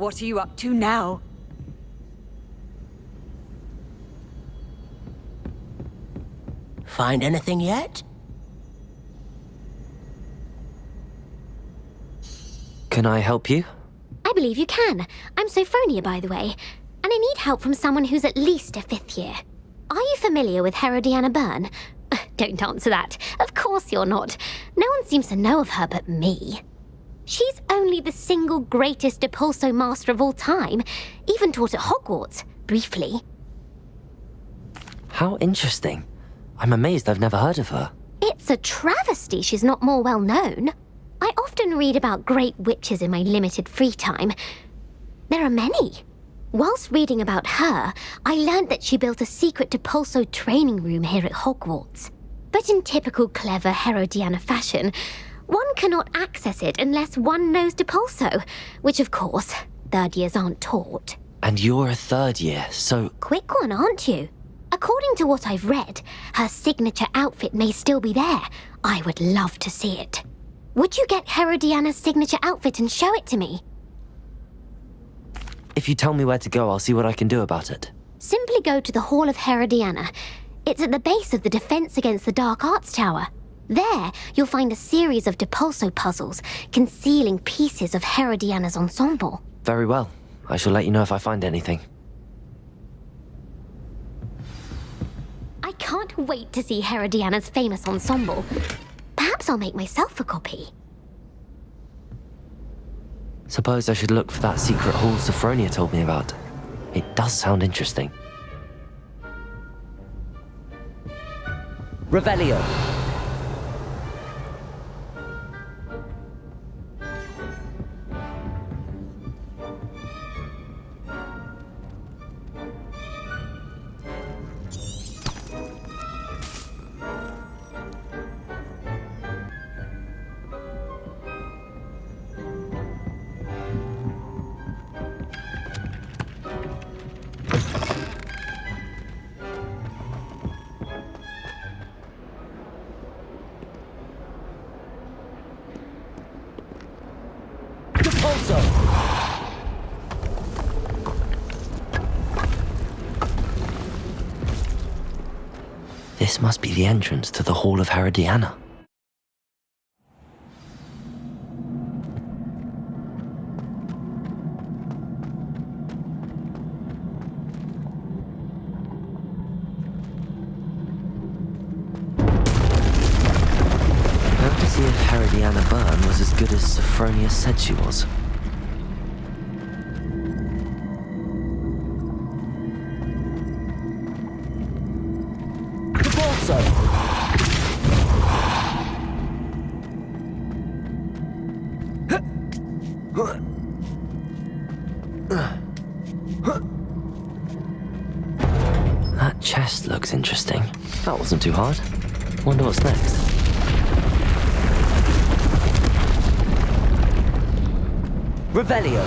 What are you up to now? Find anything yet? Can I help you? I believe you can. I'm Sophronia, by the way, and I need help from someone who's at least a 5th year. Are you familiar with Herodiana Byrne? Don't answer that. Of course you're not. No one seems to know of her but me. She's only the single greatest Depulso master of all time, even taught at Hogwarts, briefly. How interesting. I'm amazed I've never heard of her. It's a travesty she's not more well known. I often read about great witches in my limited free time. There are many. Whilst reading about her, I learned that she built a secret Depulso training room here at Hogwarts. But in typical clever Herodiana fashion, one cannot access it unless one knows Depulso, which of course, 3rd years aren't taught. And you're a 3rd year, so... Quick one, aren't you? According to what I've read, her signature outfit may still be there. I would love to see it. Would you get Herodiana's signature outfit and show it to me? If you tell me where to go, I'll see what I can do about it. Simply go to the Hall of Herodiana. It's at the base of the Defense Against the Dark Arts Tower. There, you'll find a series of Depulso puzzles concealing pieces of Herodiana's ensemble. Very well. I shall let you know if I find anything. I can't wait to see Herodiana's famous ensemble. Perhaps I'll make myself a copy. Suppose I should look for that secret hall Sophronia told me about. It does sound interesting. Revelio! This must be the entrance to the Hall of Herodiana. Now to see if Herodiana Byrne was as good as Sophronia said she was. That chest looks interesting. That wasn't too hard. Wonder what's next. Revelio!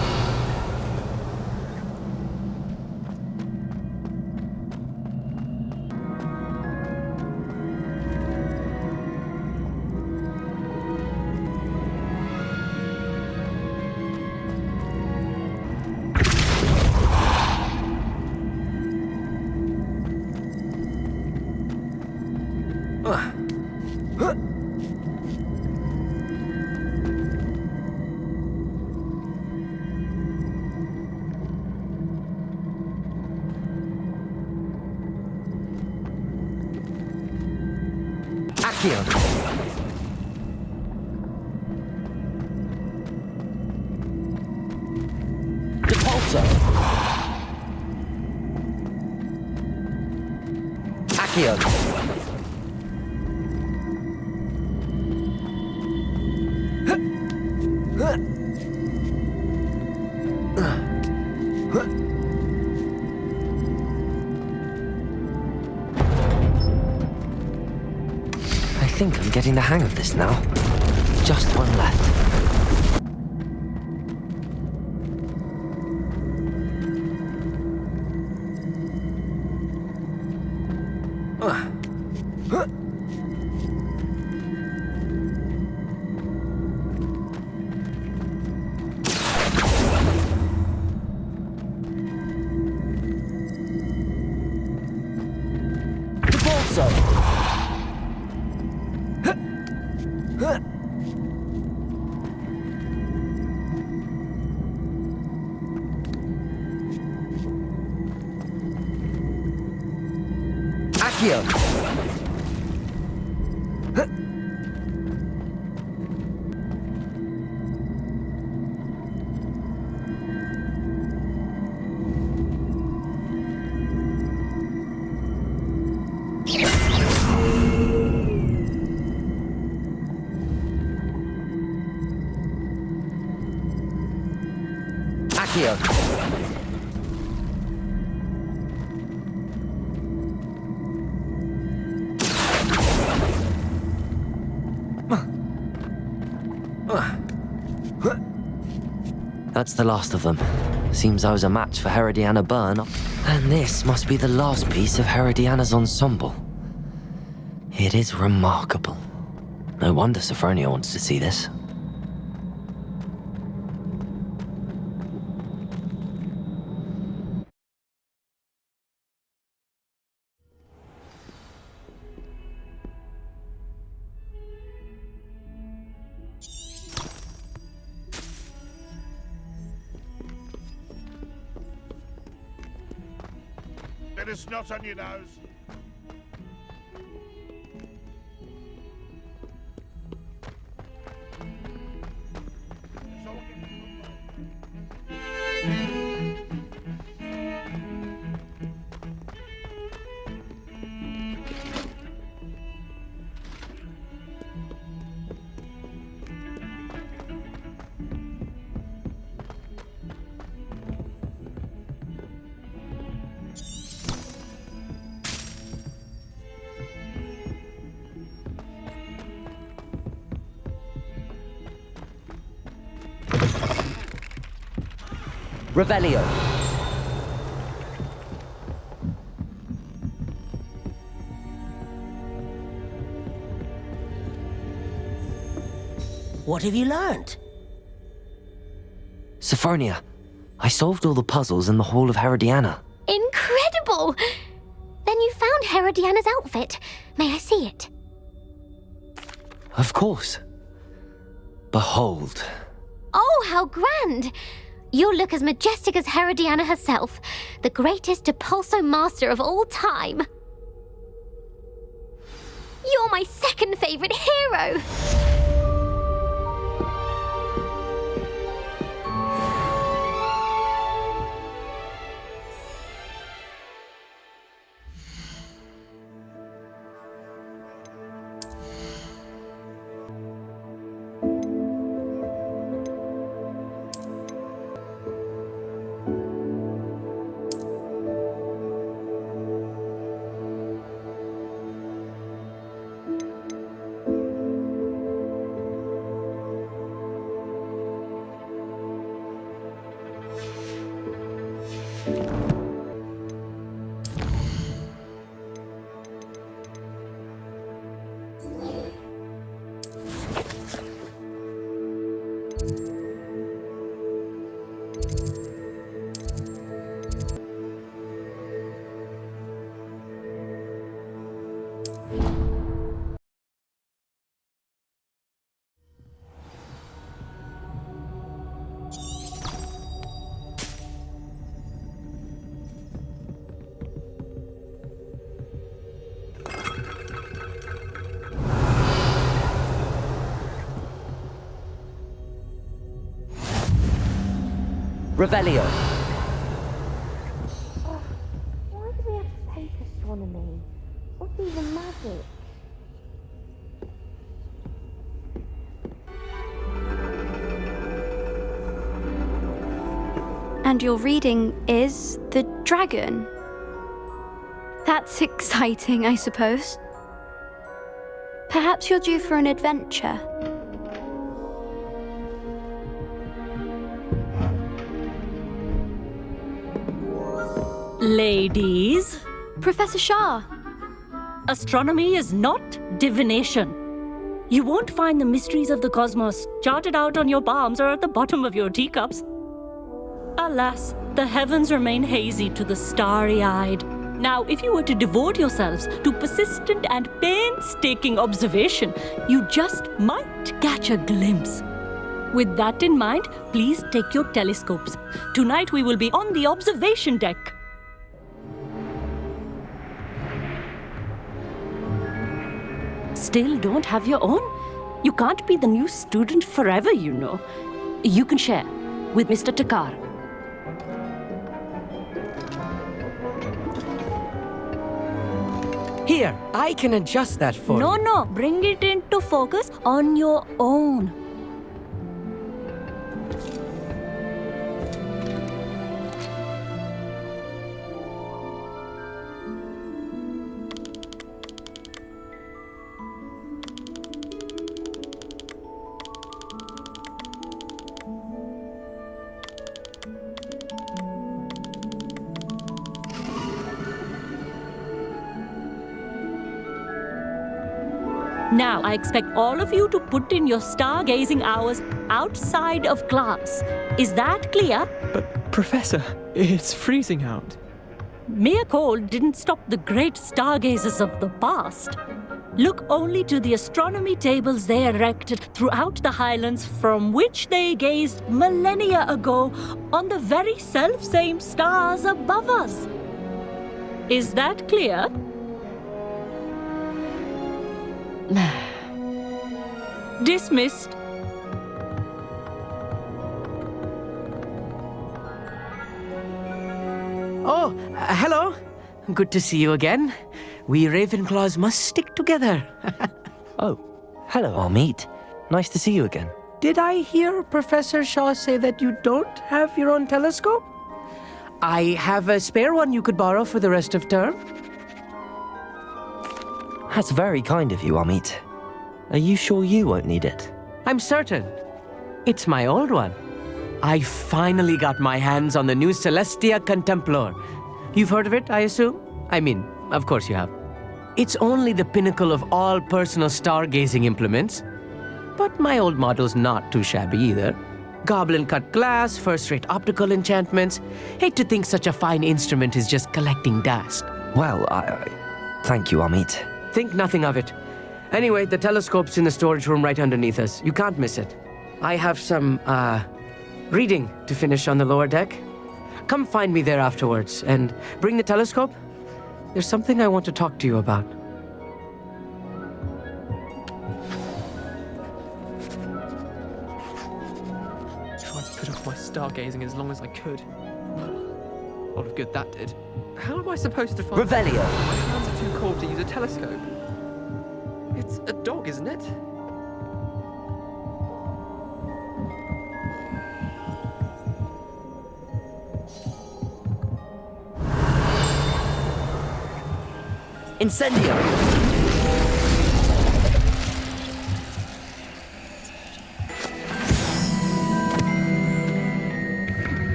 Depulso! Accio! I think I'm getting the hang of this now. Just one left. also. Accio. Accio. That's the last of them. Seems I was a match for Herodiana Byrne. And this must be the last piece of Herodiana's ensemble. It is remarkable. No wonder Sophronia wants to see this. Bit of snot on your nose. Revelio. What have you learned? Sophronia, I solved all the puzzles in the Hall of Herodiana. Incredible! Then you found Herodiana's outfit. May I see it? Of course. Behold. Oh, how grand! You'll look as majestic as Herodiana herself, the greatest Depulso master of all time. You're my second favorite hero! Revelio. Why do we have to take astronomy? What's even magic? And your reading is the dragon. That's exciting, I suppose. Perhaps you're due for an adventure. Ladies, Professor Shah, astronomy is not divination. You won't find the mysteries of the cosmos charted out on your palms or at the bottom of your teacups. Alas, the heavens remain hazy to the starry-eyed. Now, if you were to devote yourselves to persistent and painstaking observation, you just might catch a glimpse. With that in mind, please take your telescopes. Tonight we will be on the observation deck. Still don't have your own? You can't be the new student forever, you know. You can share with Mr. Takar. Here, I can adjust that for you. No, bring it into focus on your own. Now, I expect all of you to put in your stargazing hours outside of class. Is that clear? But, Professor, it's freezing out. Mere cold didn't stop the great stargazers of the past. Look only to the astronomy tables they erected throughout the highlands from which they gazed millennia ago on the very self-same stars above us. Is that clear? Dismissed. Oh, hello. Good to see you again. We Ravenclaws must stick together. Oh, hello, Amit. Nice to see you again. Did I hear Professor Shaw say that you don't have your own telescope? I have a spare one you could borrow for the rest of term. That's very kind of you, Amit. Are you sure you won't need it? I'm certain. It's my old one. I finally got my hands on the new Celestia Contemplor. You've heard of it, I assume? I mean, of course you have. It's only the pinnacle of all personal stargazing implements. But my old model's not too shabby either. Goblin-cut glass, first-rate optical enchantments. Hate to think such a fine instrument is just collecting dust. Well, thank you, Amit. Think nothing of it. Anyway, the telescope's in the storage room right underneath us. You can't miss it. I have some, reading to finish on the lower deck. Come find me there afterwards, and bring the telescope. There's something I want to talk to you about. Tried to put off my stargazing as long as I could. A lot of good that did. How am I supposed to find... Revelio! My hands are too cold to use a telescope. It's a dog, isn't it? Incendio!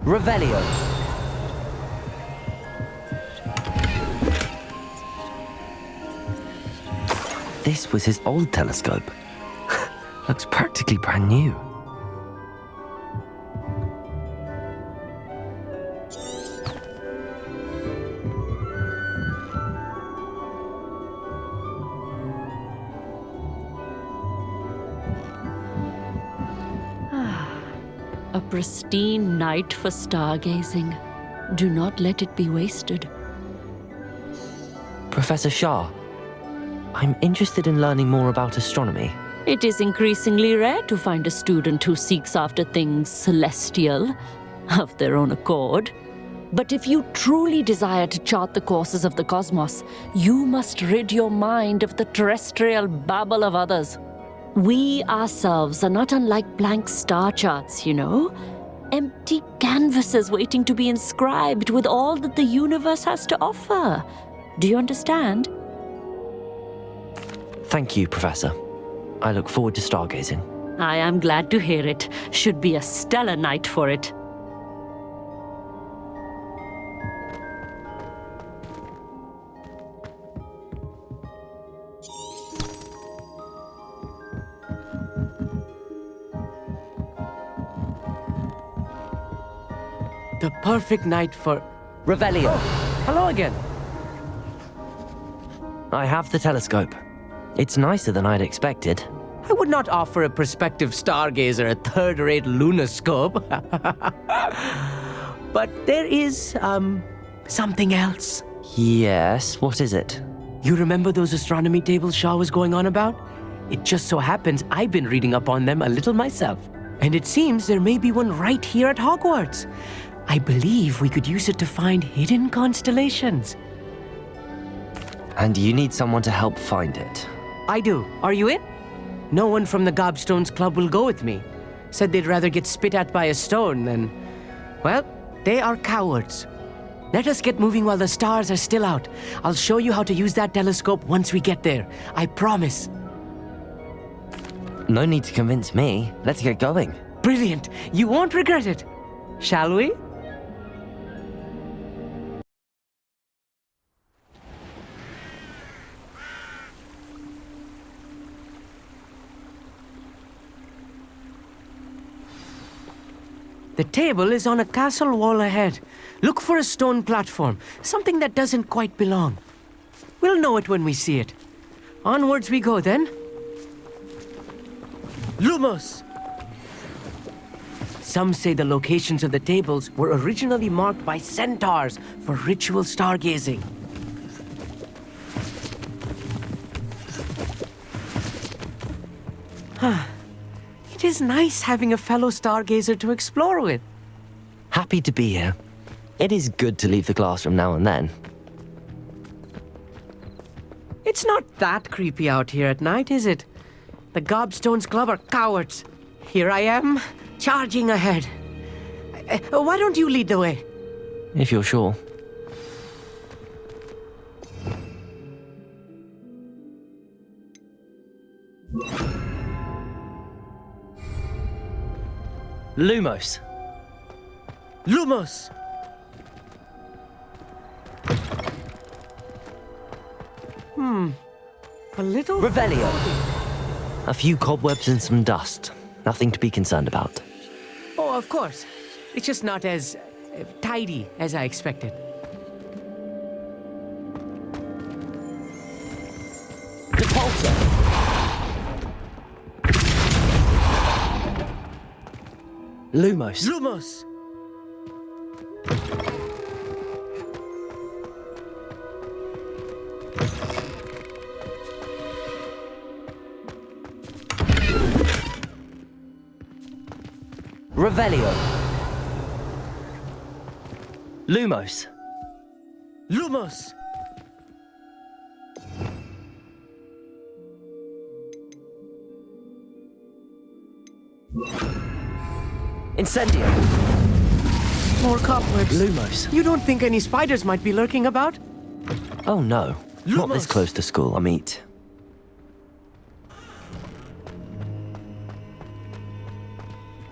Revelio! This was his old telescope. Looks practically brand new. A pristine night for stargazing. Do not let it be wasted. Professor Shah, I'm interested in learning more about astronomy. It is increasingly rare to find a student who seeks after things celestial of their own accord. But if you truly desire to chart the courses of the cosmos, you must rid your mind of the terrestrial babble of others. We ourselves are not unlike blank star charts, you know. Empty canvases waiting to be inscribed with all that the universe has to offer. Do you understand? Thank you, Professor. I look forward to stargazing. I am glad to hear it. Should be a stellar night for it. The perfect night for... Revelio. Hello again. I have the telescope. It's nicer than I'd expected. I would not offer a prospective stargazer a third-rate lunoscope. But there is, something else. Yes, what is it? You remember those astronomy tables Shaw was going on about? It just so happens I've been reading up on them a little myself. And it seems there may be one right here at Hogwarts. I believe we could use it to find hidden constellations. And you need someone to help find it. I do. Are you in? No one from the Gobstones Club will go with me. Said they'd rather get spit at by a stone than... Well, they are cowards. Let us get moving while the stars are still out. I'll show you how to use that telescope once we get there. I promise. No need to convince me. Let's get going. Brilliant. You won't regret it. Shall we? The table is on a castle wall ahead. Look for a stone platform, something that doesn't quite belong. We'll know it when we see it. Onwards we go then. Lumos! Some say the locations of the tables were originally marked by centaurs for ritual stargazing. It is nice having a fellow stargazer to explore with. Happy to be here. It is good to leave the classroom now and then. It's not that creepy out here at night, is it? The Gobstones Club are cowards. Here I am, charging ahead. Why don't you lead the way? If you're sure. Lumos. Lumos! A little... Revelio. A few cobwebs and some dust. Nothing to be concerned about. Oh, of course. It's just not as tidy as I expected. Repulsor. Lumos. Lumos! Revelio. Lumos. Lumos! Incendio. More cobwebs. Lumos. You don't think any spiders might be lurking about? Oh no. Not this Lumos. close to school, I meet.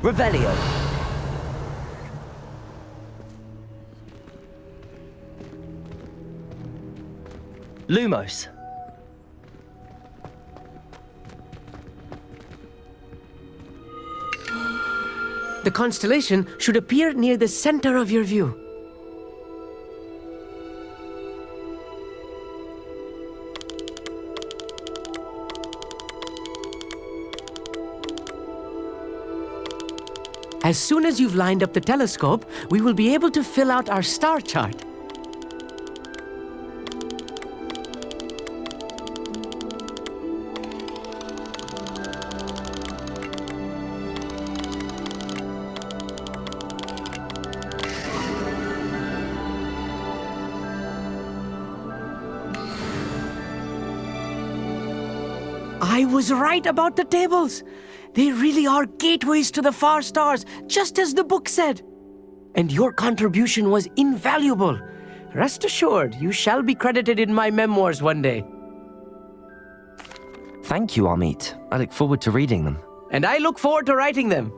Revelio. Lumos. The constellation should appear near the center of your view. As soon as you've lined up the telescope, we will be able to fill out our star chart. I was right about the tables. They really are gateways to the far stars, just as the book said. And your contribution was invaluable. Rest assured, you shall be credited in my memoirs one day. Thank you, Amit. I look forward to reading them. And I look forward to writing them.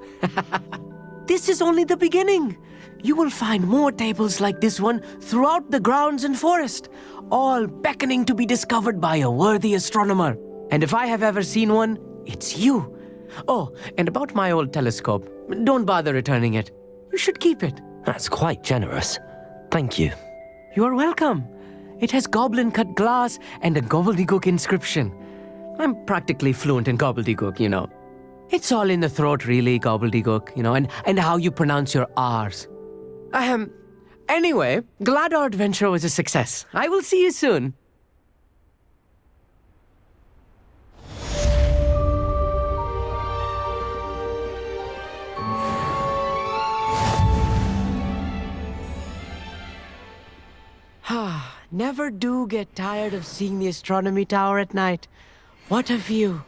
This is only the beginning. You will find more tables like this one throughout the grounds and forest, all beckoning to be discovered by a worthy astronomer. And if I have ever seen one, it's you. Oh, and about my old telescope, don't bother returning it. You should keep it. That's quite generous. Thank you. You're welcome. It has goblin-cut glass and a gobbledygook inscription. I'm practically fluent in gobbledygook, you know. It's all in the throat, really, gobbledygook, you know, and how you pronounce your R's. Anyway, glad our adventure was a success. I will see you soon. Never do get tired of seeing the astronomy tower at night. What a view.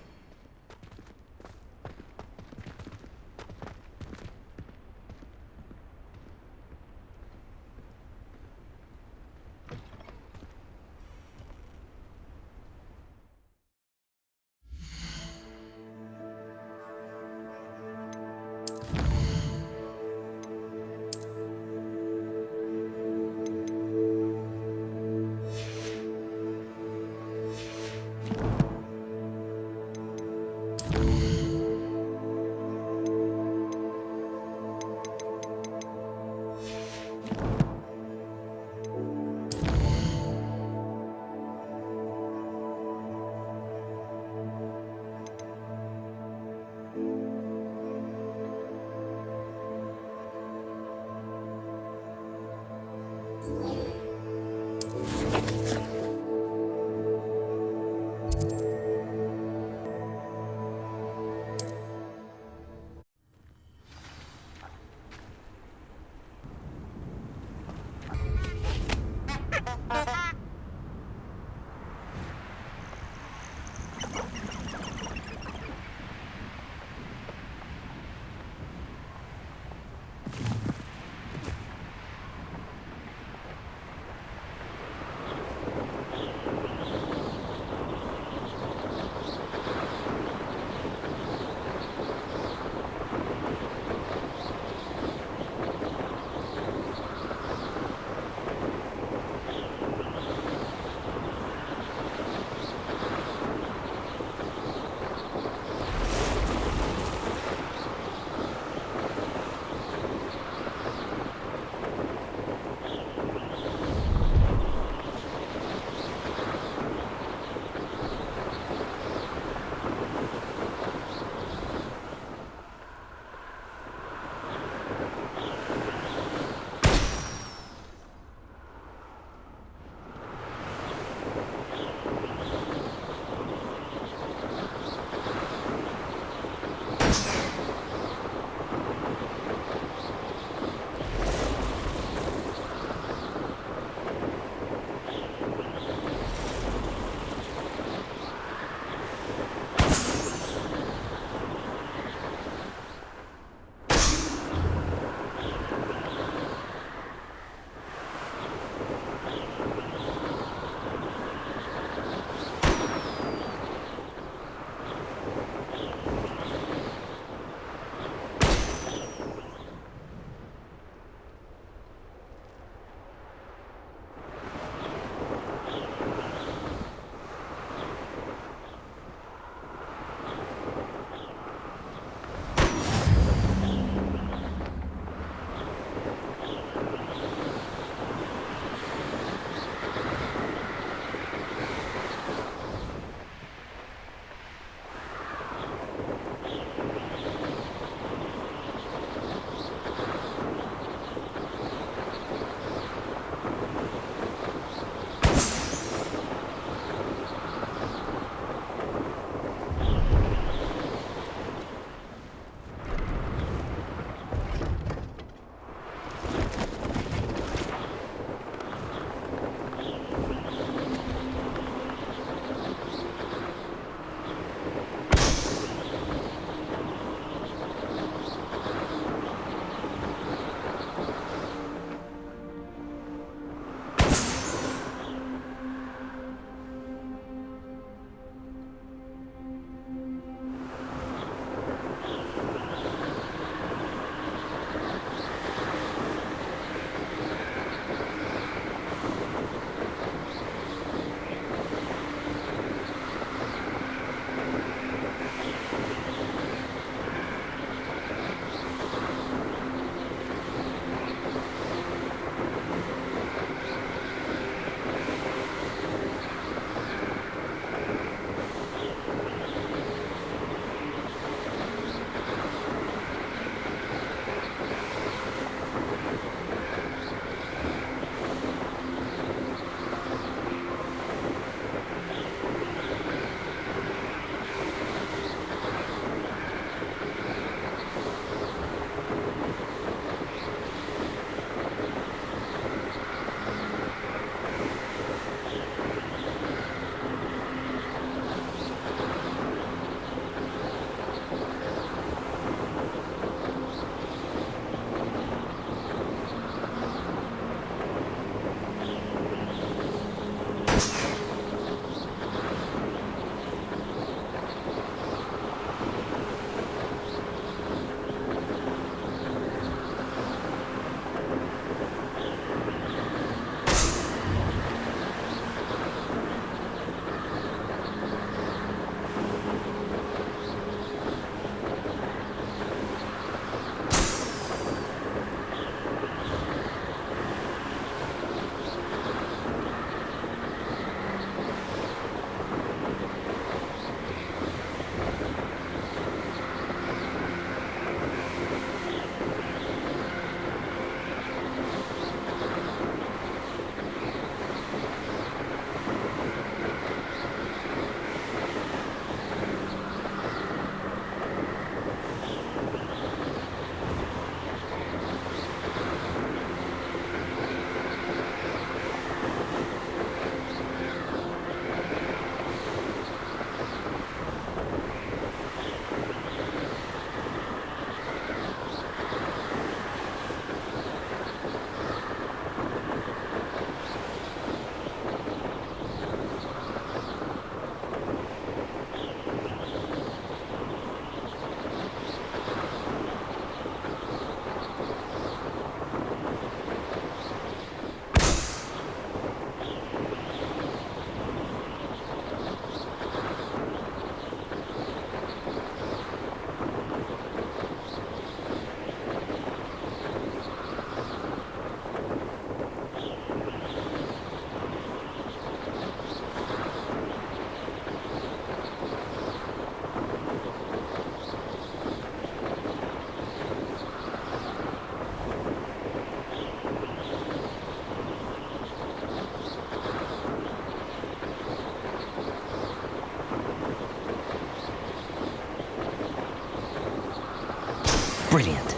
Brilliant.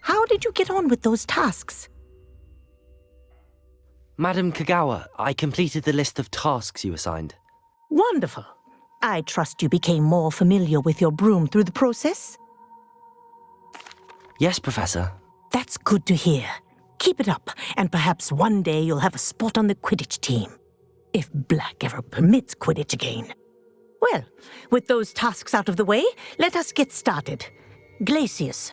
How did you get on with those tasks? Madam Kagawa, I completed the list of tasks you assigned. Wonderful. I trust you became more familiar with your broom through the process? Yes, Professor. That's good to hear. Keep it up, and perhaps one day you'll have a spot on the Quidditch team. If Black ever permits Quidditch again. Well, with those tasks out of the way, let us get started. Glacius.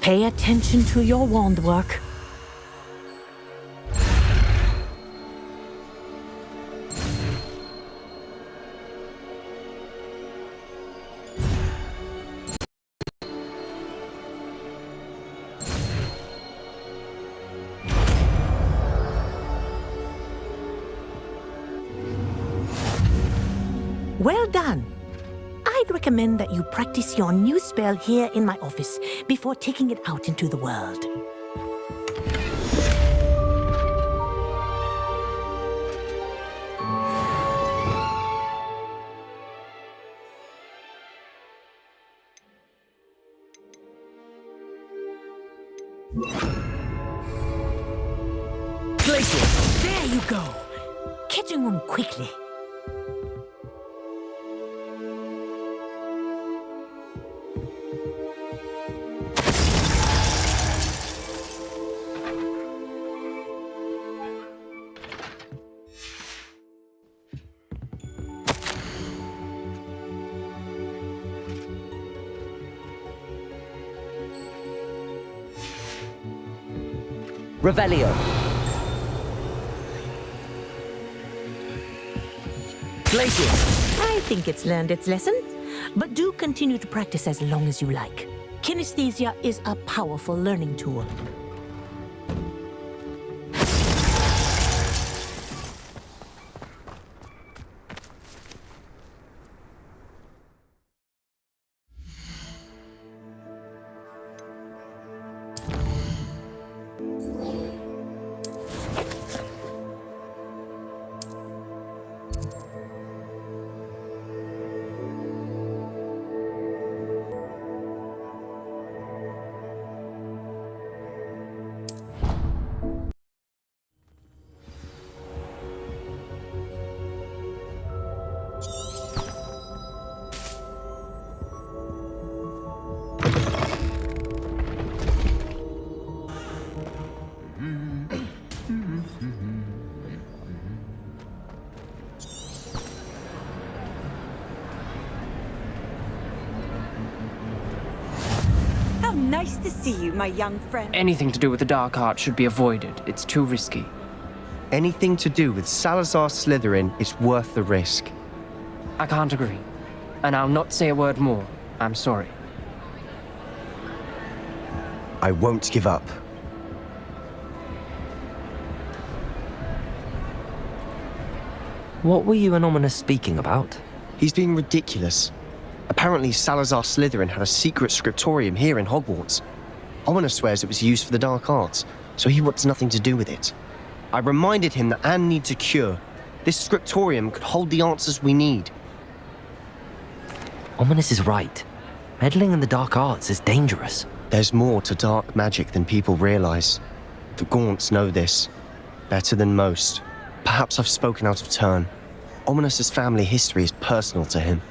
Pay attention to your wand work. Well done. I'd recommend that you practice your new spell here in my office before taking it out into the world. Glacius! There you go! Catching them quickly. Revelio. Glacius. I think it's learned its lesson, but do continue to practice as long as you like. Kinesthesia is a powerful learning tool. Nice to see you, my young friend. Anything to do with the dark art should be avoided. It's too risky. Anything to do with Salazar Slytherin is worth the risk. I can't agree. And I'll not say a word more. I'm sorry. I won't give up. What were you and Ominous speaking about? He's being ridiculous. Apparently, Salazar Slytherin had a secret scriptorium here in Hogwarts. Ominous swears it was used for the dark arts, so he wants nothing to do with it. I reminded him that Anne needs a cure. This scriptorium could hold the answers we need. Ominous is right. Meddling in the dark arts is dangerous. There's more to dark magic than people realize. The Gaunts know this. Better than most. Perhaps I've spoken out of turn. Ominous's family history is personal to him.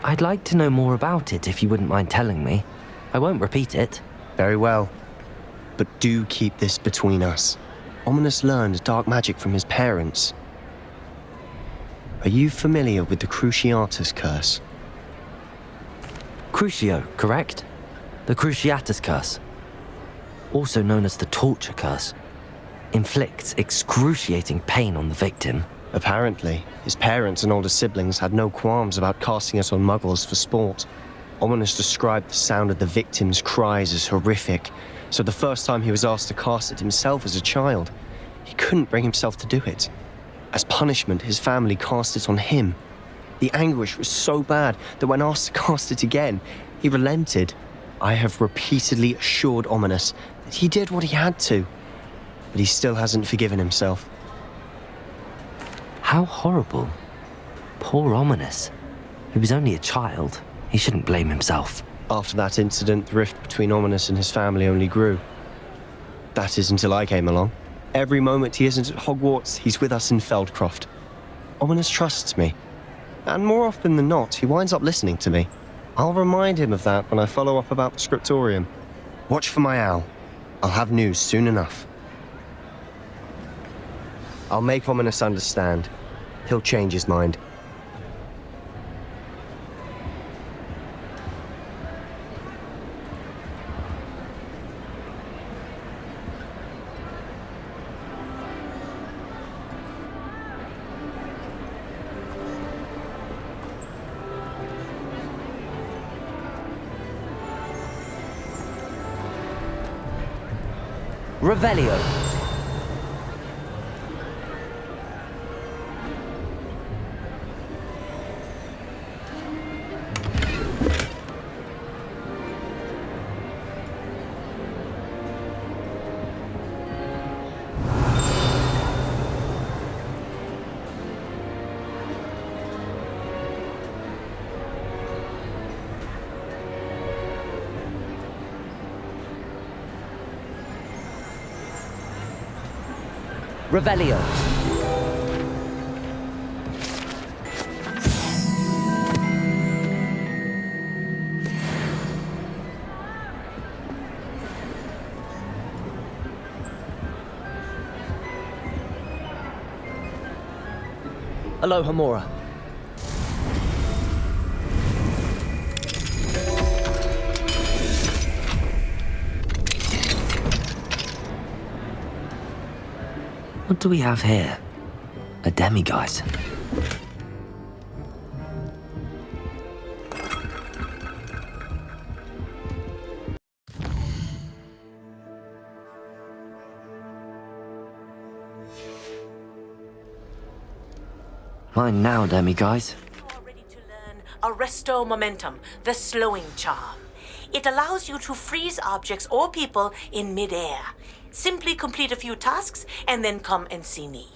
I'd like to know more about it if you wouldn't mind telling me. I won't repeat it. Very well. But do keep this between us. Ominous learned dark magic from his parents. Are you familiar with the Cruciatus Curse? Crucio, correct? The Cruciatus Curse. Also known as the Torture Curse. inflicts excruciating pain on the victim. Apparently, his parents and older siblings had no qualms about casting it on muggles for sport. Ominous described the sound of the victim's cries as horrific, so the first time he was asked to cast it himself as a child, he couldn't bring himself to do it. As punishment, his family cast it on him. The anguish was so bad that when asked to cast it again, he relented. I have repeatedly assured Ominous that he did what he had to, but he still hasn't forgiven himself. How horrible. Poor Ominous. He was only a child. He shouldn't blame himself. After that incident, the rift between Ominous and his family only grew. That is until I came along. Every moment he isn't at Hogwarts, he's with us in Feldcroft. Ominous trusts me. And more often than not, he winds up listening to me. I'll remind him of that when I follow up about the scriptorium. Watch for my owl. I'll have news soon enough. I'll make Ominous understand. He'll change his mind. Revelio. Revelio. Aloha Mora. What do we have here? A demiguise. Mine now, demiguise. You are ready to learn Arresto Momentum, the slowing charm. It allows you to freeze objects or people in midair. Simply complete a few tasks and then come and see me.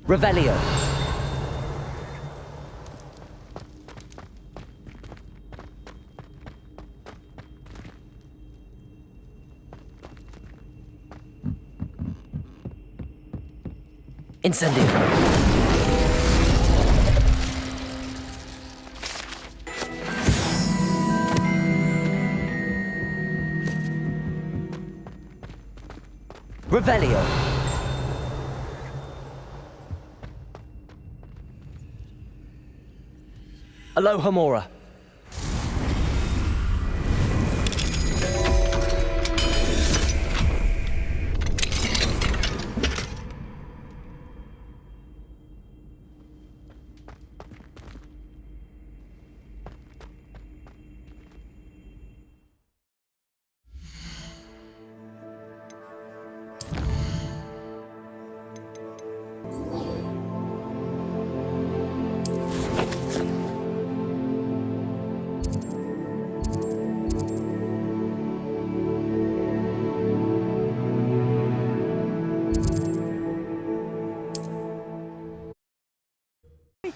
Revelio. Incendio. Revelio. Aloha Mora.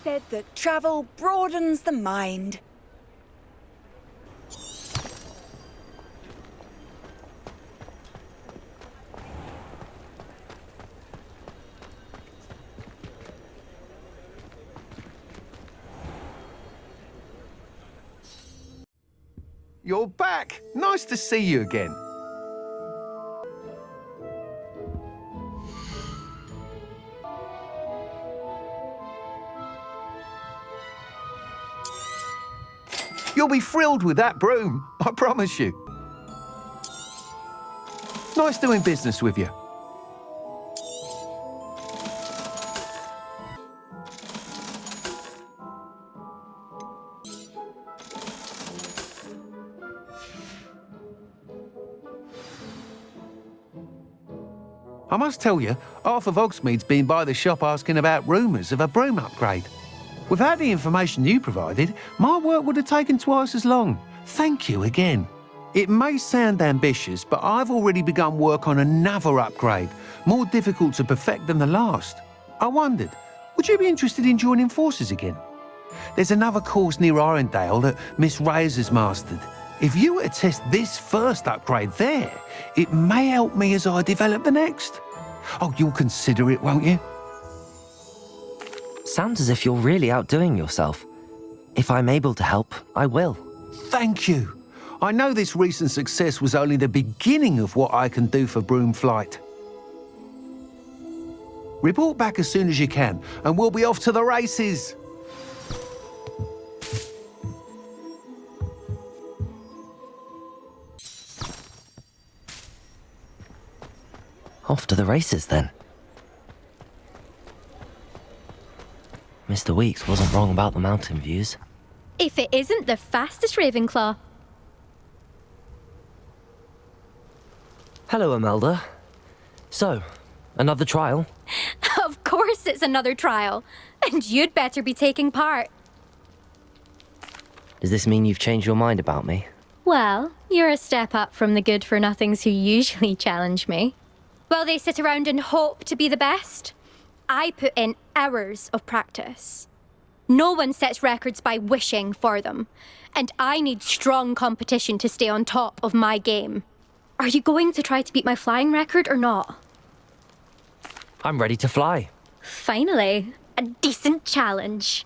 Said that travel broadens the mind. you're back. Nice to see you again. You'll be thrilled with that broom, I promise you. Nice doing business with you. I must tell you, half of Hogsmeade's been by the shop asking about rumours of a broom upgrade. Without the information you provided, my work would have taken twice as long. Thank you again. It may sound ambitious, but I've already begun work on another upgrade, more difficult to perfect than the last. I wondered, would you be interested in joining forces again? There's another course near Arendale that Miss Reyes has mastered. If you were to test this first upgrade there, it may help me as I develop the next. Oh, you'll consider it, won't you? Sounds as if you're really outdoing yourself. If I'm able to help, I will. Thank you. I know this recent success was only the beginning of what I can do for Broomflight. Report back as soon as you can, and we'll be off to the races. Off to the races, then. Mr. Weeks wasn't wrong about the mountain views. If it isn't the fastest Ravenclaw. Hello, Imelda. So, another trial? Of course it's another trial. And you'd better be taking part. Does this mean you've changed your mind about me? Well, you're a step up from the good-for-nothings who usually challenge me. While they sit around and hope to be the best, I put in hours of practice. No one sets records by wishing for them, and I need strong competition to stay on top of my game. Are you going to try to beat my flying record or not? I'm ready to fly. Finally, a decent challenge.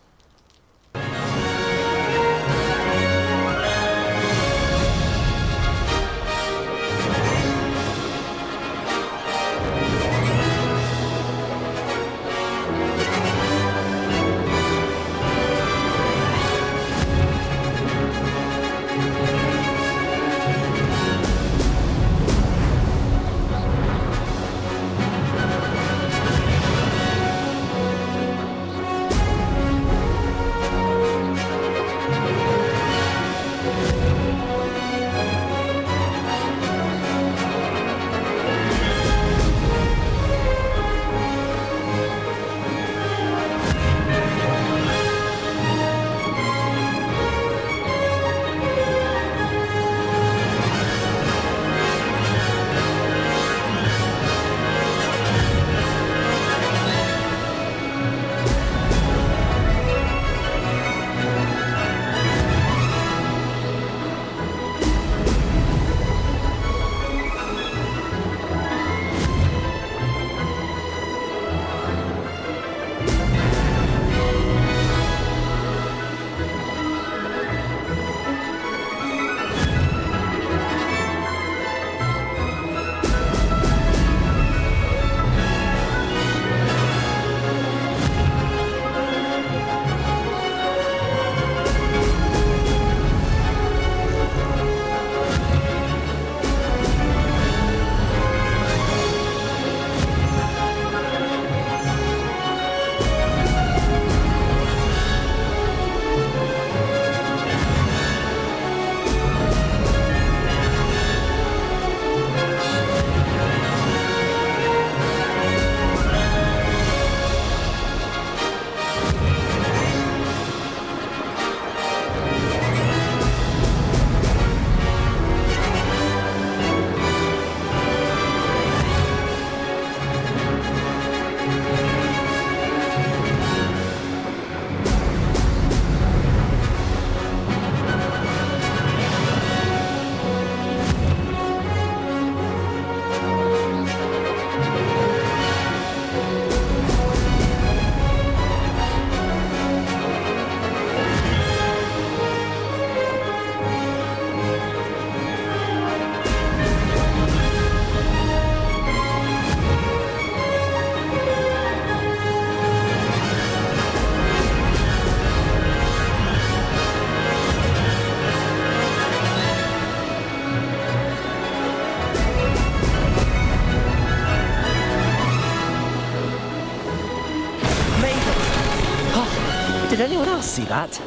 Did anyone else see that?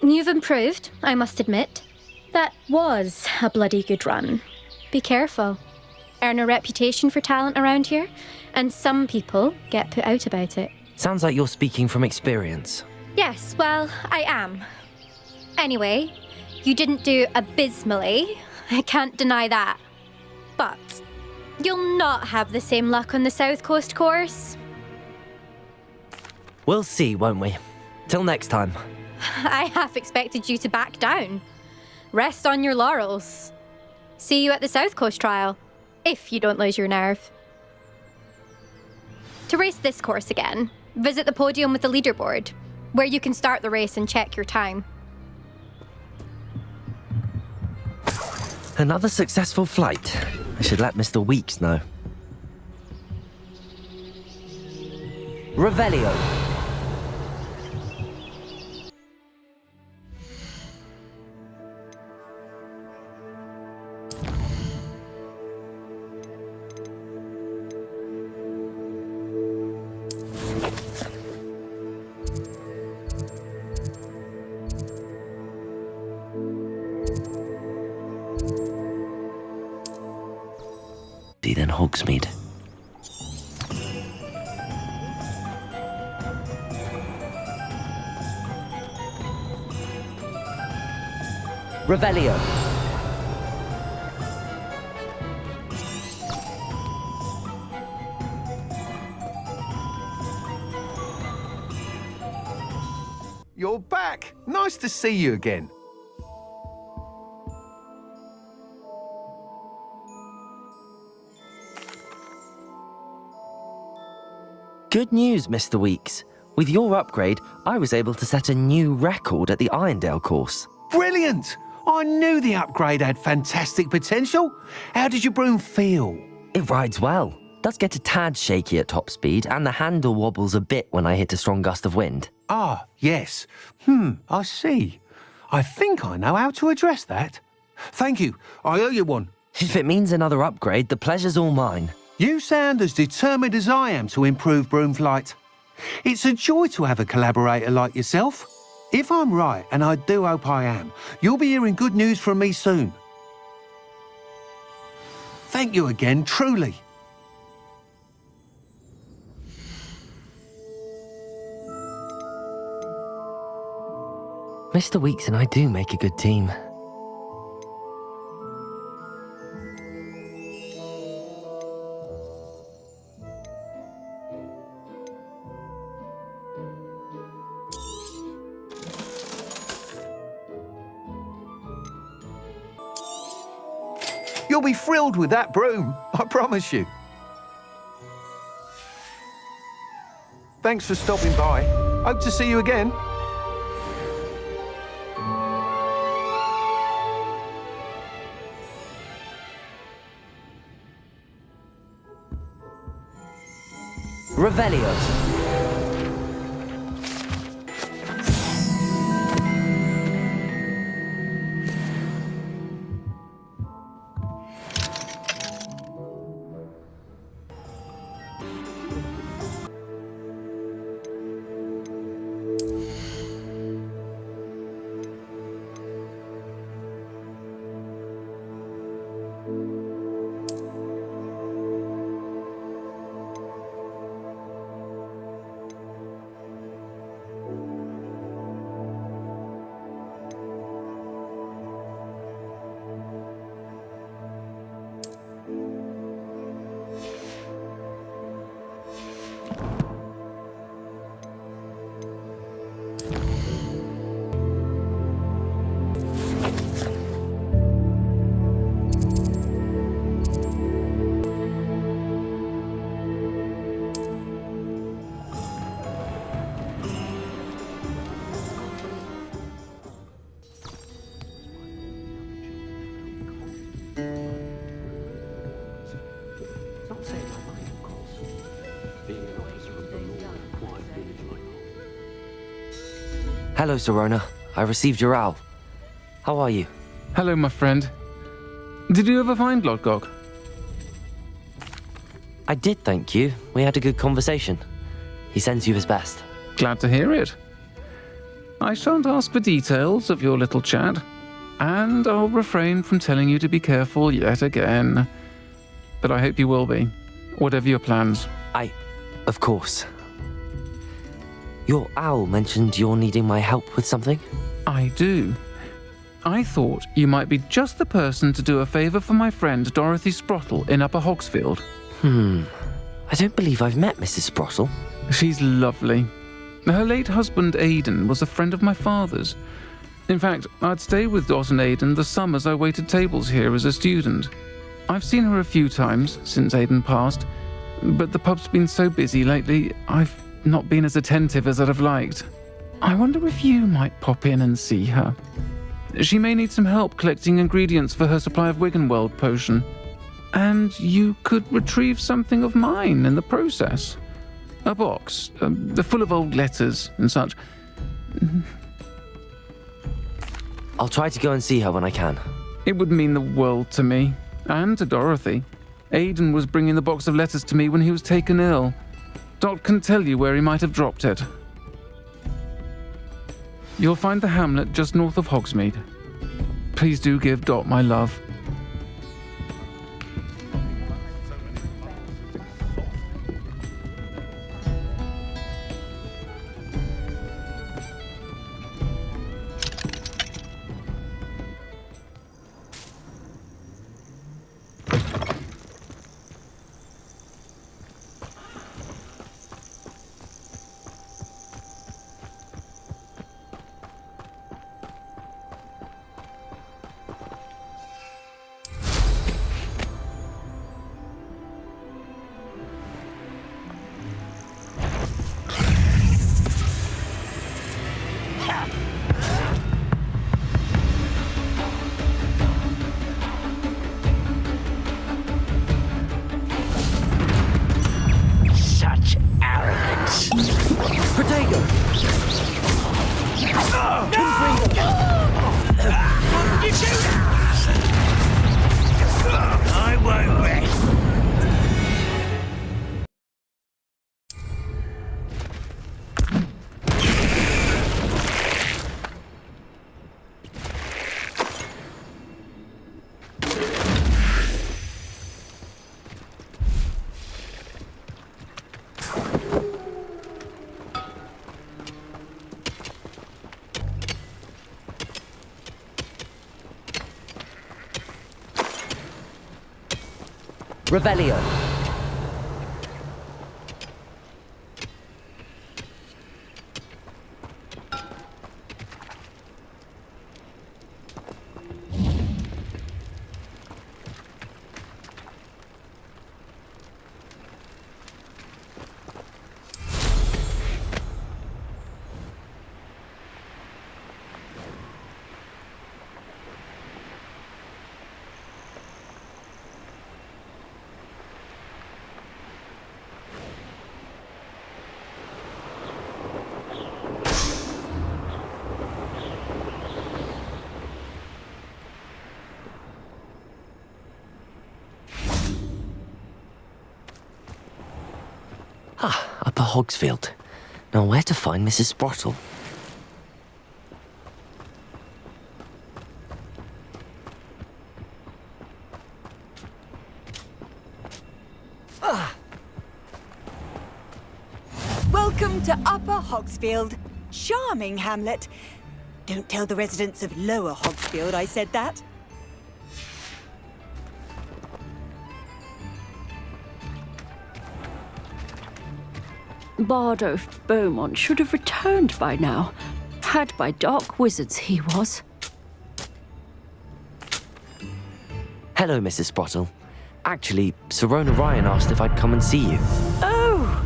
You've improved, I must admit. That was a bloody good run. Be careful. Earn a reputation for talent around here, and some people get put out about it. Sounds like you're speaking from experience. Yes, well, I am. Anyway, you didn't do abysmally. I can't deny that. But you'll not have the same luck on the South Coast course. We'll see, won't we? Till next time. I half expected you to back down. Rest on your laurels. See you at the South Coast trial, if you don't lose your nerve. To race this course again, visit the podium with the leaderboard, where you can start the race and check your time. Another successful flight. I should let Mr. Weeks know. Revelio. Then Hogsmeade. Revelio. You're back. Nice to see you again. Good news, Mr. Weeks. With your upgrade, I was able to set a new record at the Irondale course. Brilliant! I knew the upgrade had fantastic potential. How did your broom feel? It rides well. Does get a tad shaky at top speed, and the handle wobbles a bit when I hit a strong gust of wind. Ah, yes. I see. I think I know how to address that. Thank you. I owe you one. If it means another upgrade, the pleasure's all mine. You sound as determined as I am to improve broom flight. It's a joy to have a collaborator like yourself. If I'm right, and I do hope I am, you'll be hearing good news from me soon. Thank you again, truly. Mr. Weeks and I do make a good team. You'll be thrilled with that broom, I promise you. Thanks for stopping by. Hope to see you again. Revelio. Hello, Serona. I received your owl. How are you? Hello, my friend. Did you ever find Lord Gog? I did, thank you. We had a good conversation. He sends you his best. Glad to hear it. I shan't ask for details of your little chat, and I'll refrain from telling you to be careful yet again. But I hope you will be, whatever your plans. Of course. Your owl mentioned you're needing my help with something? I do. I thought you might be just the person to do a favour for my friend Dorothy Sprottle in Upper Hogsfield. I don't believe I've met Mrs. Sprottle. She's lovely. Her late husband Aidan was a friend of my father's. In fact, I'd stayed with Dot and Aidan the summers I waited tables here as a student. I've seen her a few times since Aidan passed, but the pub's been so busy lately, I've not been as attentive as I'd have liked. I wonder if you might pop in and see her. She may need some help collecting ingredients for her supply of Wiggenweld potion. And you could retrieve something of mine in the process. A box, full of old letters and such. I'll try to go and see her when I can. It would mean the world to me, and to Dorothy. Aidan was bringing the box of letters to me when he was taken ill. Dot can tell you where he might have dropped it. You'll find the hamlet just north of Hogsmeade. Please do give Dot my love. Revelio. Upper Hogsfield. Now where to find Mrs. Sprottle? Welcome to Upper Hogsfield. Charming hamlet. Don't tell the residents of Lower Hogsfield I said that. Bardolph Beaumont should have returned by now. Had by dark wizards he was. Hello, Mrs. Sprottle. Actually, Sirona Ryan asked if I'd come and see you. Oh,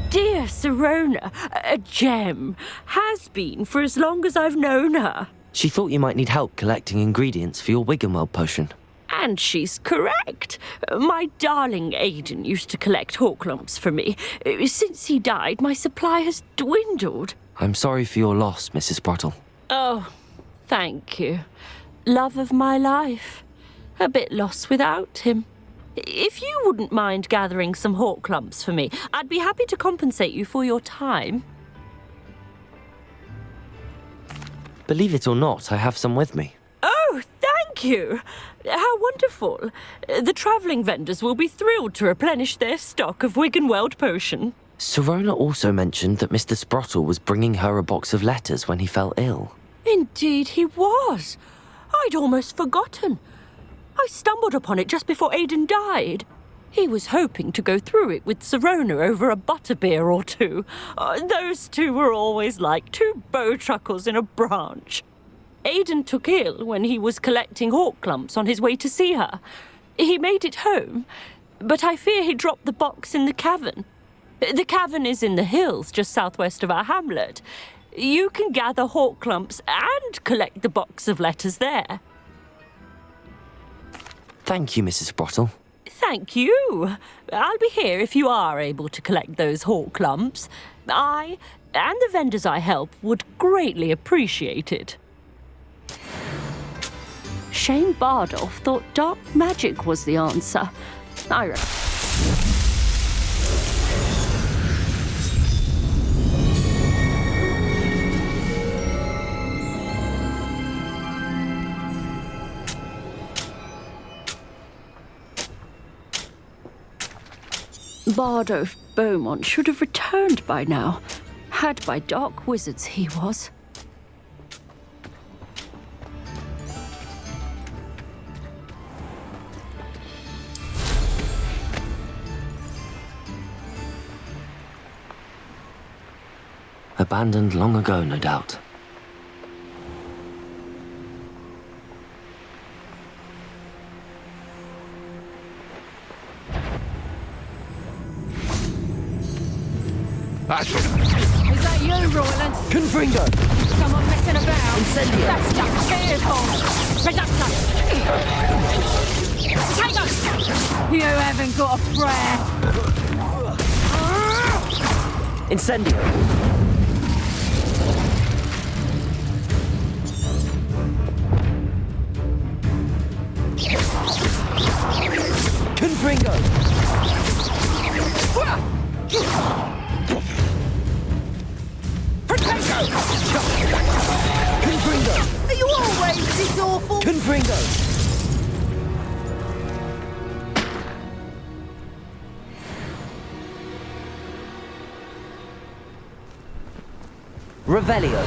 dear Sirona, a gem. Has been for as long as I've known her. She thought you might need help collecting ingredients for your Wiggenweld potion. And she's correct. My darling Aidan used to collect hawk lumps for me. Since he died, my supply has dwindled. I'm sorry for your loss, Mrs. Sprottle. Oh, thank you. Love of my life. A bit lost without him. If you wouldn't mind gathering some hawk clumps for me, I'd be happy to compensate you for your time. Believe it or not, I have some with me. Oh, thank you! How wonderful. The travelling vendors will be thrilled to replenish their stock of Wiggenweld potion. Sirona also mentioned that Mr. Sprottle was bringing her a box of letters when he fell ill. Indeed he was. I'd almost forgotten. I stumbled upon it just before Aidan died. He was hoping to go through it with Sirona over a butterbeer or two. Those two were always like two bowtruckles in a branch. Aidan took ill when he was collecting hawk clumps on his way to see her. He made it home, but I fear he dropped the box in the cavern. The cavern is in the hills just southwest of our hamlet. You can gather hawk clumps and collect the box of letters there. Thank you, Mrs. Sprottle. Thank you. I'll be here if you are able to collect those hawk clumps. I and the vendors I help would greatly appreciate it. Shane Bardolph thought dark magic was the answer. Bardolph Beaumont should have returned by now. Had by dark wizards he was. Abandoned long ago, no doubt. That's it. Is that you, Royland? Confringo! Someone messing about? Incendio! That's just vehicle! Reductor! You haven't got a prayer! Incendio! Confringo! Confringo! Are you always this awful? Confringo! Revelio.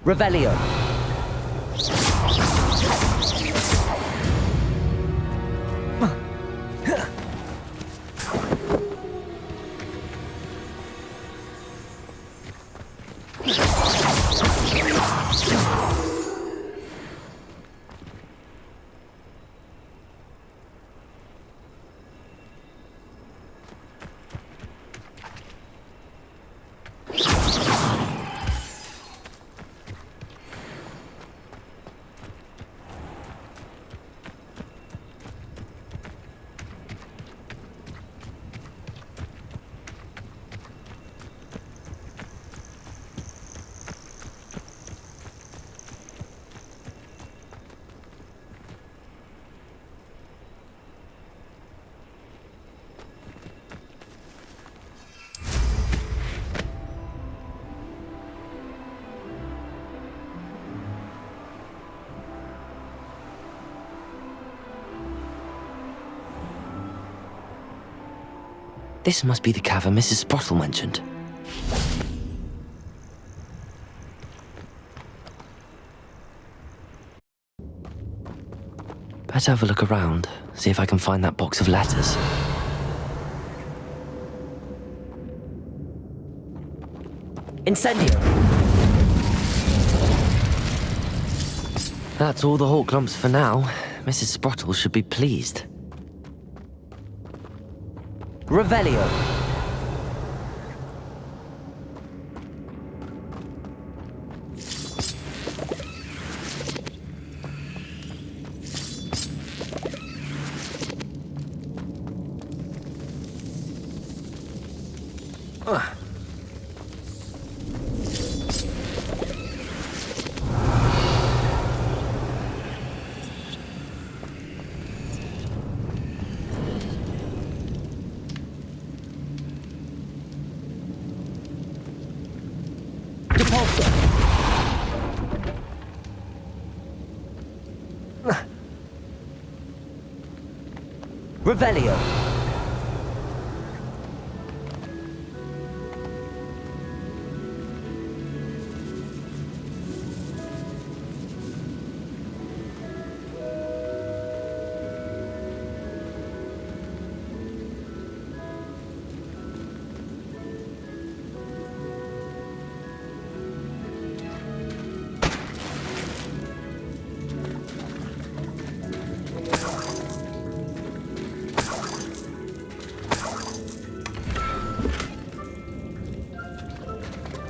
Revelio. This must be the cavern Mrs. Sprottle mentioned. Better have a look around, see if I can find that box of letters. Incendio! That's all the Hawk lumps for now. Mrs. Sprottle should be pleased. Revelio! Revelio.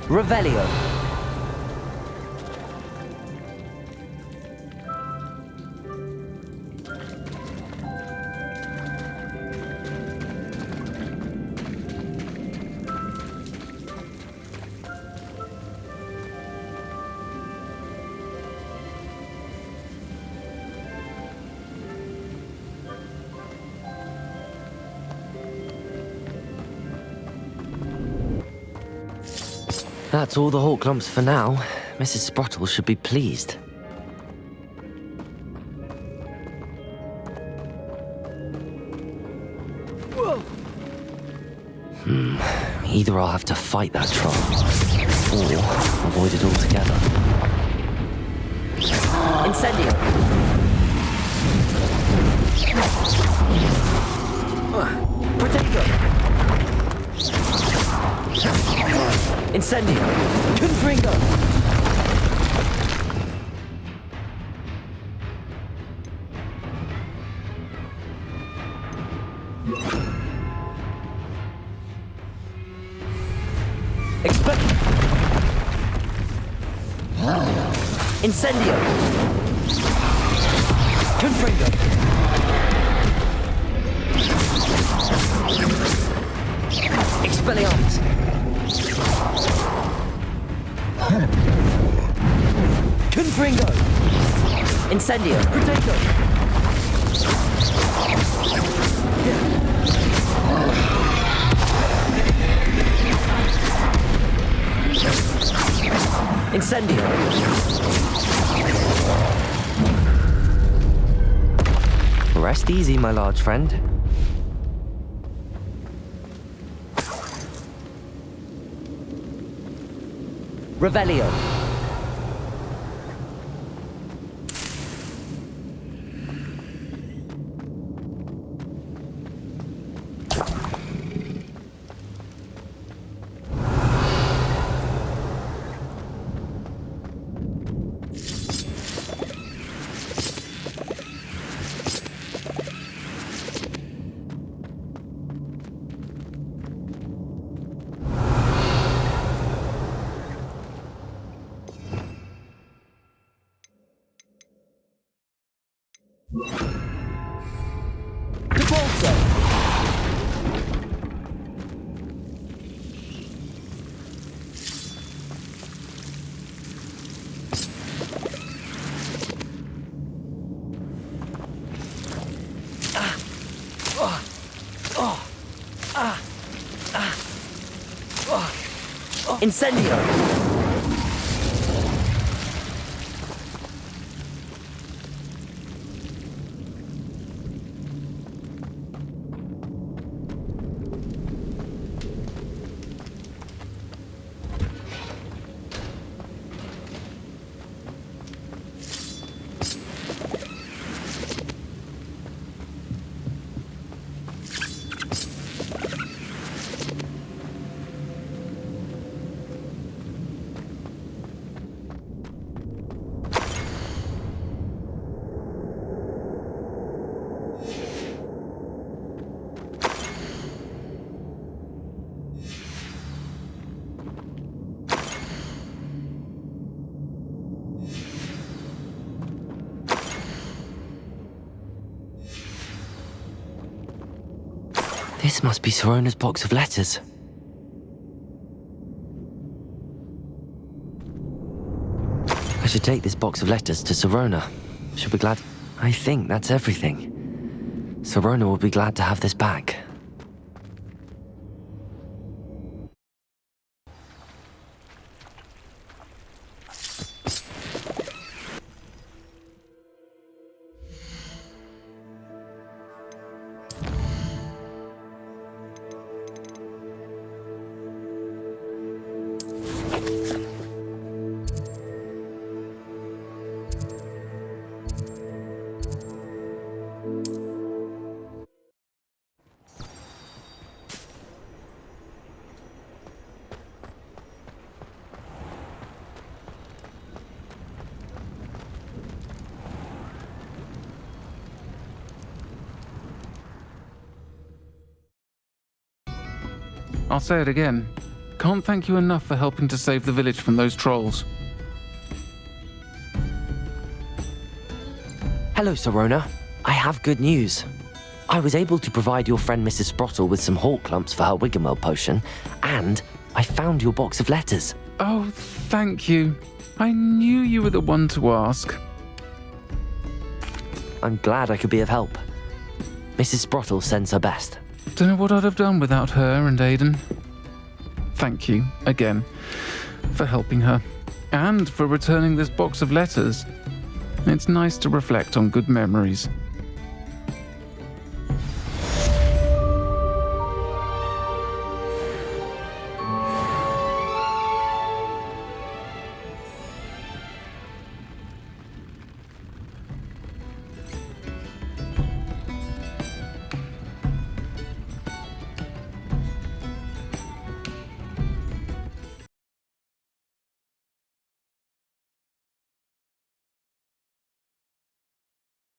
Revelio. That's all the Hawk lumps for now. Mrs. Sprottle should be pleased. Either I'll have to fight that troll, or avoid it altogether. Incendio! Protego! Incendio! Confringo! Incendio! Confringo! Expelliarmus! Confringo! Incendio! Protego! Incendio! Rest easy, my large friend. Revelio. Incendio! This must be Sorona's box of letters. I should take this box of letters to Sorona. She'll be glad. I think that's everything. Sorona will be glad to have this back. I'll say it again. Can't thank you enough for helping to save the village from those trolls. Hello, Sorona. I have good news. I was able to provide your friend Mrs. Sprottle with some hawk clumps for her Wiggenweld potion, and I found your box of letters. Oh, thank you. I knew you were the one to ask. I'm glad I could be of help. Mrs. Sprottle sends her best. Don't know what I'd have done without her and Aidan. Thank you, again, for helping her, and for returning this box of letters. It's nice to reflect on good memories.